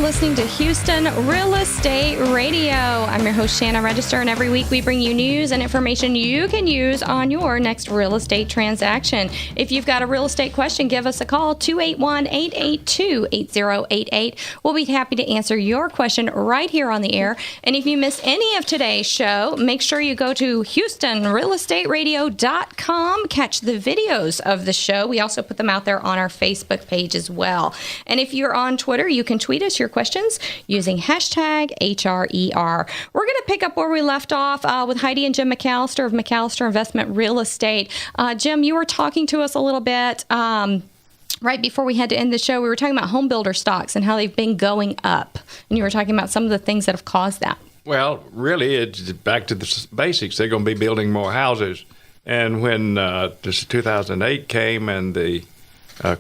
listening to Houston Real Estate Radio. I'm your host, Shanna Register, and every week we bring you news and information you can use on your next real estate transaction. If you've got a real estate question, give us a call, 281-882-8088. We'll be happy to answer your question right here on the air. And if you missed any of today's show, make sure you go to HoustonRealEstateRadio.com. Catch the videos of the show. We also put them out there on our Facebook page as well. And if you're on Twitter, you can tweet us your questions using hashtag HRER. We're going to pick up where we left off with Hydie and Jim McAlister of McAlister Investment Real Estate. Jim, you were talking to us a little bit right before we had to end the show. We were talking about home builder stocks and how they've been going up. And you were talking about some of the things that have caused that. Well, really, it's back to the basics. They're going to be building more houses. And when this 2008 came and the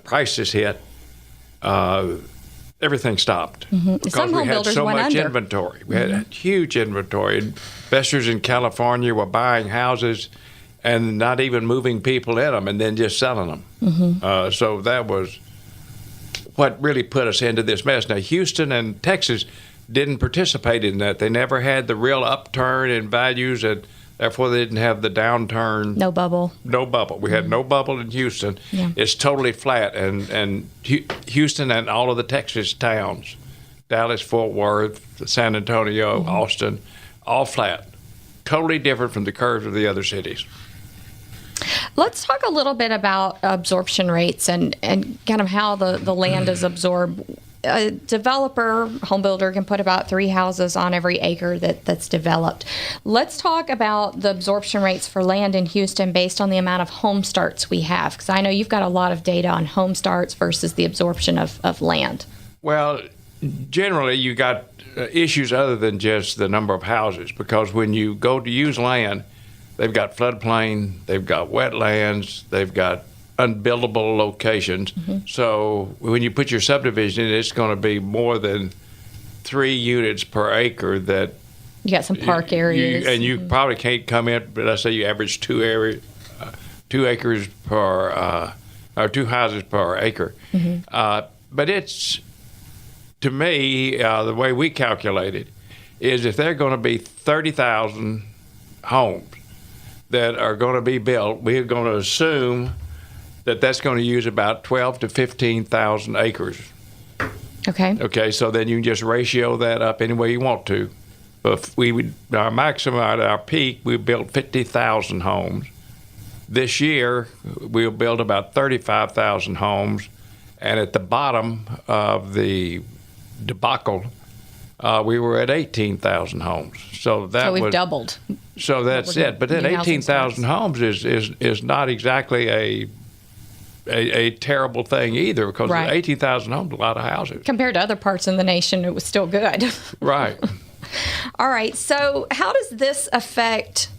crisis hit, everything stopped because we had so much inventory. We had huge inventory. Investors in California were buying houses and not even moving people in them and then just selling them. So that was what really put us into this mess. Now, Houston and Texas didn't participate in that. They never had the real upturn in values, and therefore they didn't have the downturn. No bubble. No bubble. We had no bubble in Houston. Yeah. It's totally flat. And Houston and all of the Texas towns, Dallas, Fort Worth, San Antonio, Austin, all flat. Totally different from the curves of the other cities. Let's talk a little bit about absorption rates and kind of how the land is absorbed. A developer, home builder, can put about 3 houses on every acre that's developed. Let's talk about the absorption rates for land in Houston based on the amount of home starts we have, because I know you've got a lot of data on home starts versus the absorption of land. Well, generally you got issues other than just the number of houses, because when you go to use land, they've got floodplain, they've got wetlands, they've got unbuildable locations. So when you put your subdivision in, it's going to be more than 3 units per acre that you got some park areas. You probably can't come in, but let's say you average 2 acres per, or 2 houses per acre. But it's, to me, the way we calculate it, is if there are going to be 30,000 homes that are going to be built, we're going to assume that's going to use about 12 to 15,000 acres. Okay, so then you can just ratio that up any way you want to. If we would, our maximum at our peak, we built 50,000 homes. This year, we'll build about 35,000 homes. And at the bottom of the debacle, we were at 18,000 homes. So we've doubled. So that's it. But then 18,000 homes is not exactly a terrible thing either, because 18,000 homes is a lot of houses. Compared to other parts in the nation, it was still good. Right. All right. So how does this affect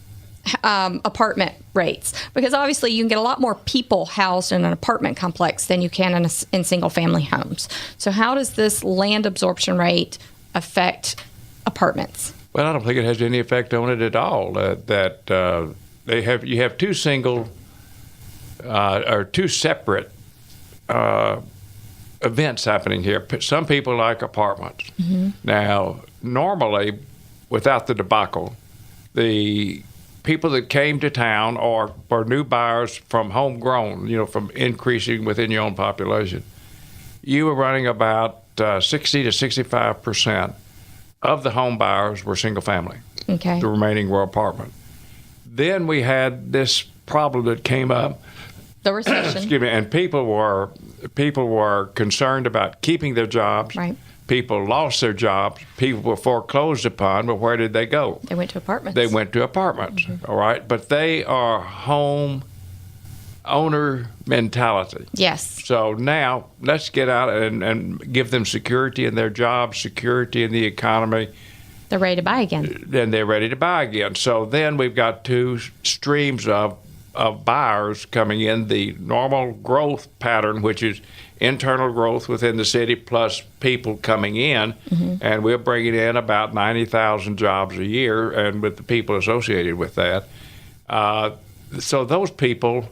apartment rates? Because obviously you can get a lot more people housed in an apartment complex than you can in single-family homes. So how does this land absorption rate affect apartments? Well, I don't think it has any effect on it at all. You have 2 single or 2 separate events happening here. Some people like apartments. Now, normally, without the debacle, the people that came to town or new buyers from homegrown, from increasing within your own population, you were running about 60 to 65% of the home buyers were single family. Okay. The remaining were apartment. Then we had this problem that came up. The recession. Excuse me. And people were concerned about keeping their jobs. Right. People lost their jobs. People were foreclosed upon. But where did they go? They went to apartments. They went to apartments. All right. But they are home owner mentality. Yes. So now let's get out and give them security in their jobs, security in the economy. They're ready to buy again. Then they're ready to buy again. So then we've got 2 streams of buyers coming in, the normal growth pattern, which is internal growth within the city plus people coming in, and we're bringing in about 90,000 jobs a year, and with the people associated with that. So those people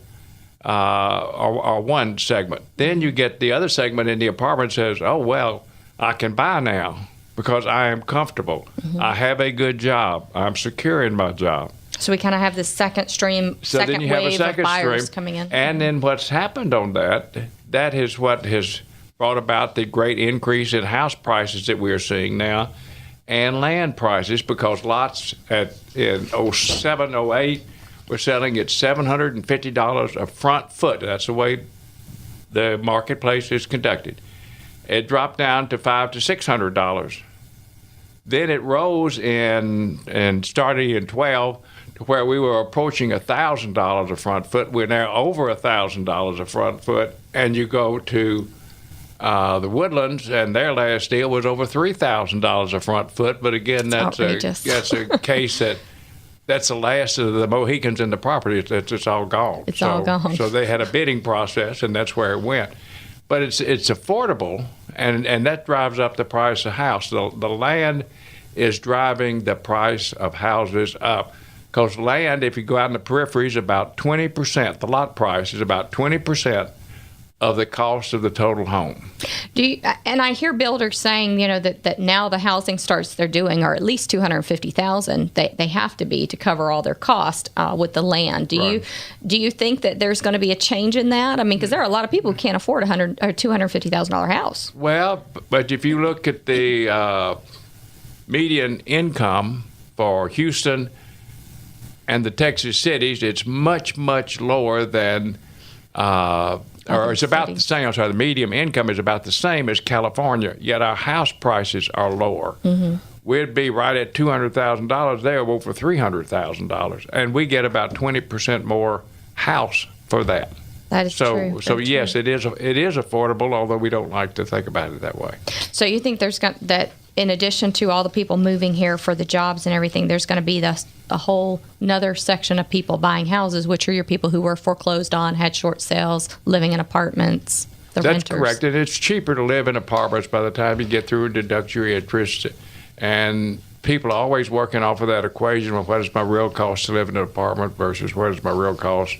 are one segment. Then you get the other segment in the apartment says, oh, well, I can buy now because I am comfortable. I have a good job. I'm secure in my job. So we kind of have this second stream, So second then you have wave a second of buyers stream, coming in. And then what's happened on that is what has brought about the great increase in house prices that we are seeing now and land prices, because lots in 07, 08 were selling at $750 a front foot. That's the way the marketplace is conducted. It dropped down to $500 to $600. Then it rose and starting in 12 to where we were approaching $1,000 a front foot. We're now over $1,000 a front foot. And you go to the Woodlands, and their last deal was over $3,000 a front foot. But again, that's a case that's the last of the Mohicans in the property. It's all gone. It's all gone. So they had a bidding process, and that's where it went. But it's affordable, and that drives up the price of house. The land is driving the price of houses up, because land, if you go out in the periphery, is about 20%. The lot price is about 20% of the cost of the total home. And I hear builders saying, that now the housing starts they're doing are at least $250,000. They have to be to cover all their cost with the land. Do you think that there's going to be a change in that? I mean, because there are a lot of people who can't afford $250,000 house. Well, but if you look at the median income for Houston and the Texas cities, it's much, much lower than or it's about the same. I'm sorry, the median income is about the same as California, yet our house prices are lower. Mm-hmm. We'd be right at $200,000 there, over $300,000, and we get about 20% more house for that. That is true. So yes, it is affordable, although we don't like to think about it that way. So you think that in addition to all the people moving here for the jobs and everything, there's going to be a whole another section of people buying houses, which are your people who were foreclosed on, had short sales, living in apartments, That's renters. Correct, and it's cheaper to live in apartments by the time you get through and deduct your interest. And people are always working off of that equation of what is my real cost to live in an apartment versus what is my real cost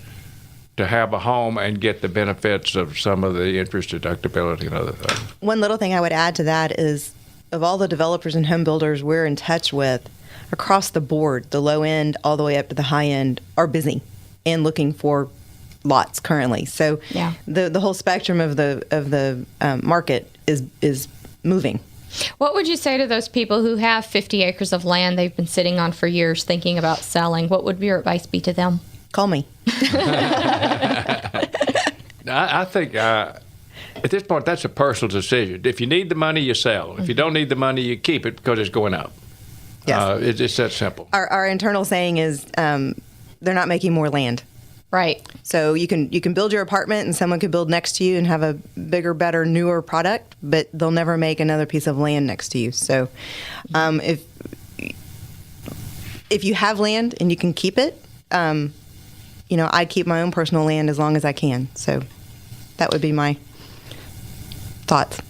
to have a home and get the benefits of some of the interest deductibility and other things. One little thing I would add to that is, of all the developers and home builders we're in touch with, across the board, the low end all the way up to the high end are busy and looking for lots currently. So the whole spectrum of the market is moving. What would you say to those people who have 50 acres of land they've been sitting on for years thinking about selling? What would your advice be to them? Call me. I think at this point, that's a personal decision. If you need the money, you sell. If you don't need the money, you keep it because it's going up. Yes. It's that simple. Our internal saying is they're not making more land. Right. So you can build your apartment and someone could build next to you and have a bigger, better, newer product, but they'll never make another piece of land next to you. So if you have land and you can keep it, I keep my own personal land as long as I can. So that would be my thoughts.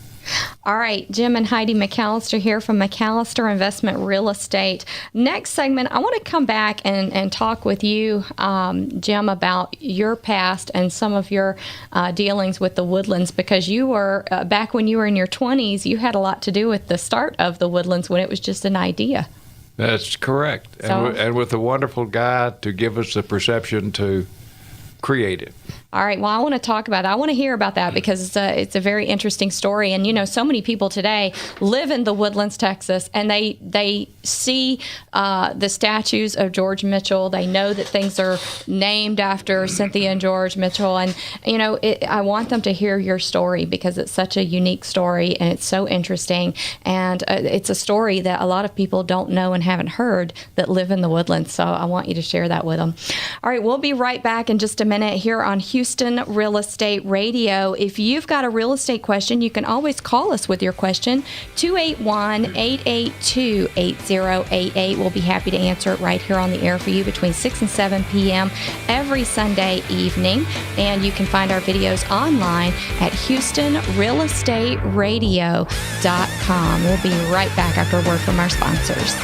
All right, Jim and Hydie McAlister here from McAlister Investment Real Estate. Next segment, I want to come back and talk with you, Jim, about your past and some of your dealings with the Woodlands, because you were, back when you were in your 20s, you had a lot to do with the start of the Woodlands when it was just an idea. That's correct. And with a wonderful guy to give us the perception to create it. All right. Well, I want to talk about that. I want to hear about that because it's a very interesting story. And, so many people today live in the Woodlands, Texas, and they see the statues of George Mitchell. They know that things are named after Cynthia and George Mitchell. And, I want them to hear your story because it's such a unique story and it's so interesting. And it's a story that a lot of people don't know and haven't heard that live in the Woodlands. So I want you to share that with them. All right. We'll be right back in just a minute here on Houston Real Estate Radio. If you've got a real estate question, you can always call us with your question, 281-882-8088. We'll be happy to answer it right here on the air for you between 6 and 7 p.m. every Sunday evening. And you can find our videos online at HoustonRealEstateRadio.com. We'll be right back after a word from our sponsors.